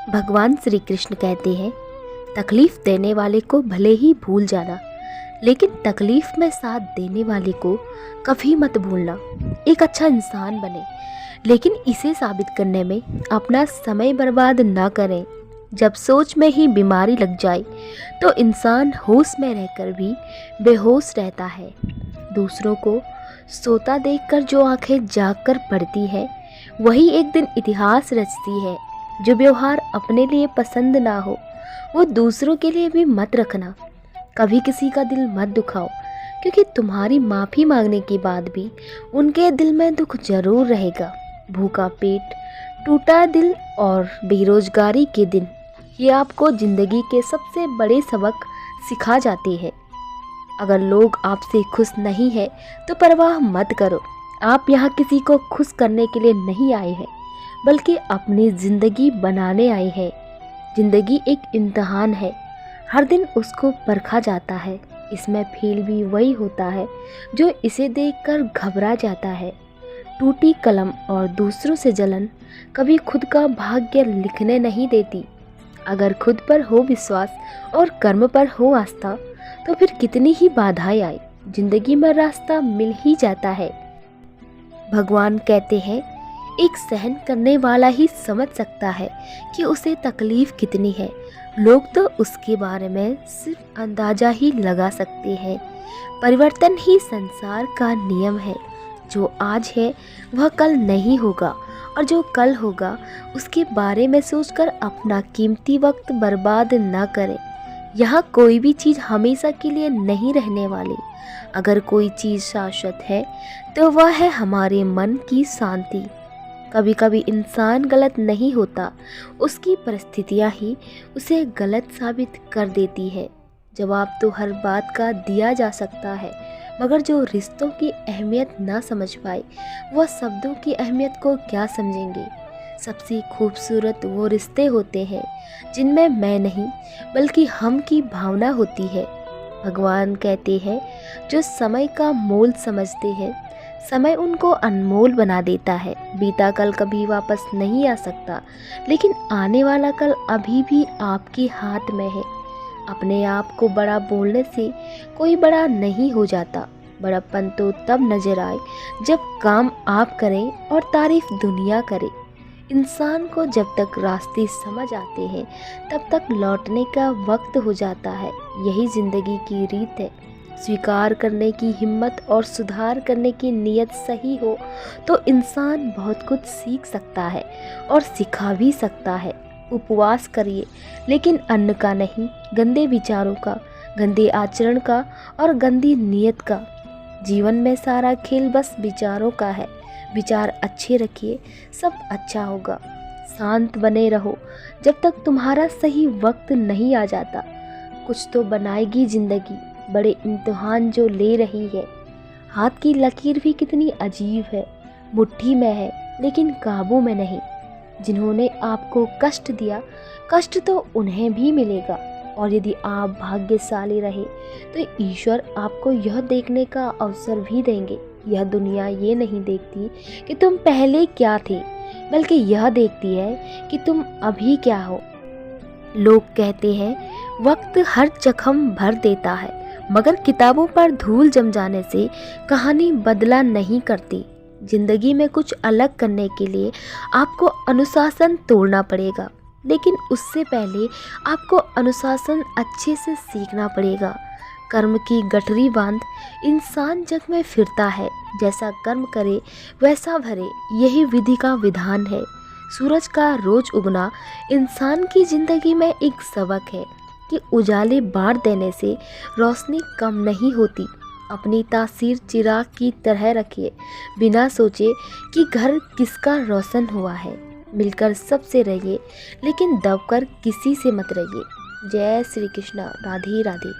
भगवान श्री कृष्ण कहते हैं, तकलीफ देने वाले को भले ही भूल जाना, लेकिन तकलीफ में साथ देने वाले को कभी मत भूलना। एक अच्छा इंसान बने, लेकिन इसे साबित करने में अपना समय बर्बाद ना करें। जब सोच में ही बीमारी लग जाए तो इंसान होश में रहकर भी बेहोश रहता है। दूसरों को सोता देखकर जो आंखें जाग कर पड़ती है, वही एक दिन इतिहास रचती है। जो व्यवहार अपने लिए पसंद ना हो, वो दूसरों के लिए भी मत रखना। कभी किसी का दिल मत दुखाओ, क्योंकि तुम्हारी माफ़ी मांगने के बाद भी उनके दिल में दुख जरूर रहेगा। भूखा पेट, टूटा दिल और बेरोजगारी के दिन, ये आपको ज़िंदगी के सबसे बड़े सबक सिखा जाते हैं। अगर लोग आपसे खुश नहीं हैं तो परवाह मत करो। आप यहाँ किसी को खुश करने के लिए नहीं आए हैं, बल्कि अपनी ज़िंदगी बनाने आए हैं। ज़िंदगी एक इम्तहान है, हर दिन उसको परखा जाता है। इसमें फेल भी वही होता है जो इसे देखकर घबरा जाता है। टूटी कलम और दूसरों से जलन कभी खुद का भाग्य लिखने नहीं देती। अगर खुद पर हो विश्वास और कर्म पर हो आस्था, तो फिर कितनी ही बाधाएं आए, जिंदगी में रास्ता मिल ही जाता है। भगवान कहते हैं, एक सहन करने वाला ही समझ सकता है कि उसे तकलीफ कितनी है। लोग तो उसके बारे में सिर्फ अंदाजा ही लगा सकते हैं। परिवर्तन ही संसार का नियम है। जो आज है वह कल नहीं होगा, और जो कल होगा उसके बारे में सोचकर अपना कीमती वक्त बर्बाद ना करें। यहाँ कोई भी चीज़ हमेशा के लिए नहीं रहने वाली। अगर कोई चीज़ शाश्वत है तो वह है हमारे मन की शांति। कभी कभी इंसान गलत नहीं होता, उसकी परिस्थितियाँ ही उसे गलत साबित कर देती है। जवाब तो हर बात का दिया जा सकता है, मगर जो रिश्तों की अहमियत ना समझ पाए, वह शब्दों की अहमियत को क्या समझेंगे। सबसे खूबसूरत वो रिश्ते होते हैं जिनमें मैं नहीं बल्कि हम की भावना होती है। भगवान कहते हैं, जो समय का मोल समझते हैं, समय उनको अनमोल बना देता है। बीता कल कभी वापस नहीं आ सकता, लेकिन आने वाला कल अभी भी आपके हाथ में है। अपने आप को बड़ा बोलने से कोई बड़ा नहीं हो जाता। बड़प्पन तो तब नजर आए जब काम आप करें और तारीफ दुनिया करे। इंसान को जब तक रास्ते समझ आते हैं, तब तक लौटने का वक्त हो जाता है। यही जिंदगी की रीत है। स्वीकार करने की हिम्मत और सुधार करने की नीयत सही हो तो इंसान बहुत कुछ सीख सकता है और सिखा भी सकता है। उपवास करिए, लेकिन अन्न का नहीं, गंदे विचारों का, गंदे आचरण का और गंदी नीयत का। जीवन में सारा खेल बस विचारों का है। विचार अच्छे रखिए, सब अच्छा होगा। शांत बने रहो जब तक तुम्हारा सही वक्त नहीं आ जाता। कुछ तो बनाएगी जिंदगी, बड़े इम्तिहान जो ले रही है। हाथ की लकीर भी कितनी अजीब है, मुट्ठी में है लेकिन काबू में नहीं। जिन्होंने आपको कष्ट दिया, कष्ट तो उन्हें भी मिलेगा। और यदि आप भाग्यशाली रहे तो ईश्वर आपको यह देखने का अवसर भी देंगे। यह दुनिया ये नहीं देखती कि तुम पहले क्या थे, बल्कि यह देखती है कि तुम अभी क्या हो। लोग कहते हैं, वक्त हर जख्म भर देता है, मगर किताबों पर धूल जम जाने से कहानी बदला नहीं करती। जिंदगी में कुछ अलग करने के लिए आपको अनुशासन तोड़ना पड़ेगा, लेकिन उससे पहले आपको अनुशासन अच्छे से सीखना पड़ेगा। कर्म की गठरी बांध इंसान जग में फिरता है। जैसा कर्म करे वैसा भरे, यही विधि का विधान है। सूरज का रोज उगना इंसान की जिंदगी में एक सबक है कि उजाले बांट देने से रोशनी कम नहीं होती। अपनी तासीर चिराग की तरह रखिए, बिना सोचे कि घर किसका रोशन हुआ है। मिलकर सबसे रहिए, लेकिन दबकर किसी से मत रहिए। जय श्री कृष्णा। राधे राधे।